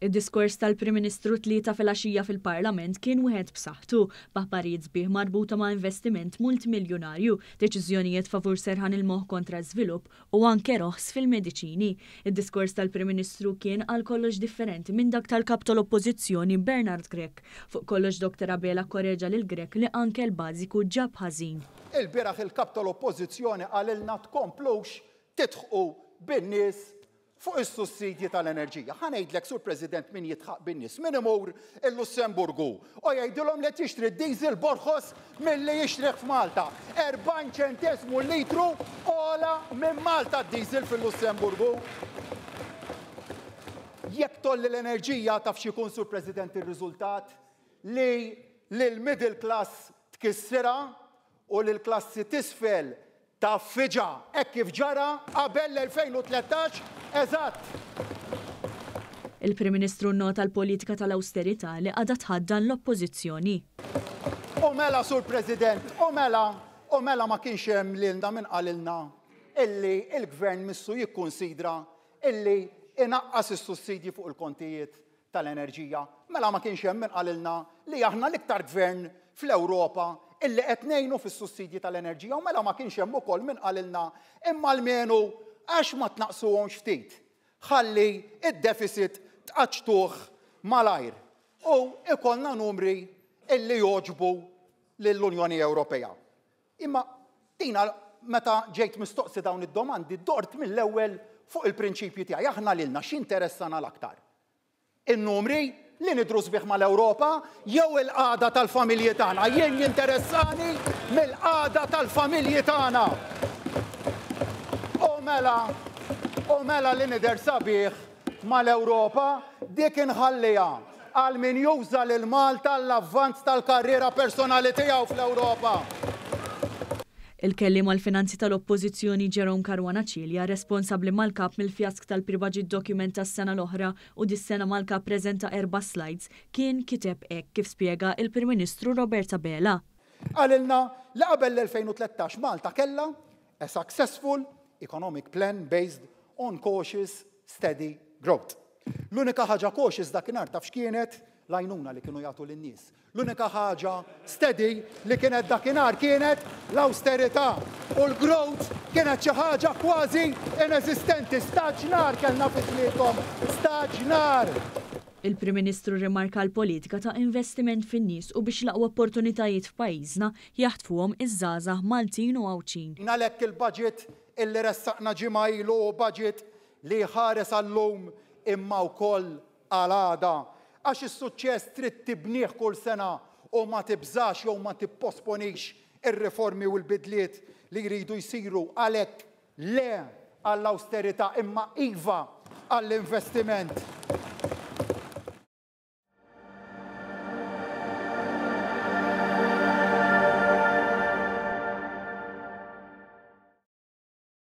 Id-diskors tal-Prim Ministru tlieta filgħaxija fil-Parlament kien wieħed b'saħħtu b'aħbarijiet sbieħ marbuta ma' investiment multimiljonarju, deċiżjonijiet favur serħan il-moħħ kontra żvilupp u anke roħs fil-mediċini. Id-diskors tal-Prim Ministru kien għal kollox differenti minn dak tal-kap tal-Oppożizzjoni Bernard Grech. Fuq kollox Dr. Abela korreġa lil Grech li anke l-bażiku ġab ħażin. Il-bieraħ il-kap tal-Oppożizzjoni qalilna tkomplux titħqu bin-nies fuq is-sussidji tal-enerġija. Ħanejdlek sur President min jitħaq bin-nies, min imur il-Lussemburgu u jgħidilhom li tixtri d-diesel borħos milli jixtrih f'Malta. 40 ċentesmu litru ola minn Malta d-diesel fil-Lussemburgu. Jekk tolli l-enerġija taf x'ikun sur President ir-riżultat li l-middle class tkissira u l-klassi tisfel ta' fiġa hekk kif ġara qabel l-2013 eżatt. Il-Prim Ministru nnota l-politika tal-awsterità li għadha tħaddan l-Oppożizzjoni. U mela sur President, u mela ma kienx hemm lilna min qalilna illi l-Gvern missu jikkunsidra illi inaqqas is-sussidji fuq il-kontijiet tal-enerġija. Mela ma kienx hemm min qalilna li aħna l-iktar gvern fl-Ewropa illi qed ngħinu fis-sussidji tal-enerġija u mela ma kienx hemm ukoll min qalilna imma l-menu għax ma tnaqsuhomx ftit. Ħalli id-deficit tqaċtuh malajr u ikollna numri illi joġbu lill-Unjoni Ewropea. Imma tina meta ġejt mistoqsi dawn id-domandi dort mill-ewwel fuq il-prinċipji tiegħi aħna lilna x'interessana l-aktar. In-numri li nidru sbieħ mal-Ewropa jew il-qagħda tal-familji tagħna. Jien jinteressani mill-qagħda tal-familji tagħna. U mela li nidher sabiħ mal-Ewropa dik inħallija għal min juża lil Malta l-avvanz tal-karriera personali tiegħu fl-Ewropa. Il-kellim mal-finanzi tal-Oppożizzjoni Jerome Caruana Cilja, responsabbli mal-kap mill-fjask tal-Pre-Budget Document tas-sena l-oħra u dis-sena mal-kap preżenta 4 slides, kien kiteb hekk kif spjega il-Prim Ministru Robert Abela. Qalilna li qabel l-2013 Malta kellha a successful economic plan based on cautious, steady growth. L-unika ħaġa cautious dakinhar taf x'kienet l-għajnuna li kienu jagħtu lin-nies. L-unika ħaġa steady li kienet dakinhar kienet l-austerità u l-growth kienet xi ħaġa kważi inesistenti. Staġnar kellna fitlikom, staġnar. Il-Prim Ministru rimarka l-politika ta' investiment fin-nies u biex laqgħu opportunitajiet f'pajjiżna jaħtfuhom iż-żgħażagħ Maltin u Għawċin. Għalhekk il-budget illi ressaqna ġimgħa ilu budget li ħares għall-lum imma wkoll għal għada. Għax is-suċċess trid tibnieh kull sena u ma tibżax jew ma tipposponix ir-riformi u l-bidliet li jridu jsiru għalhekk le għall-awsterità imma iva għall-investiment.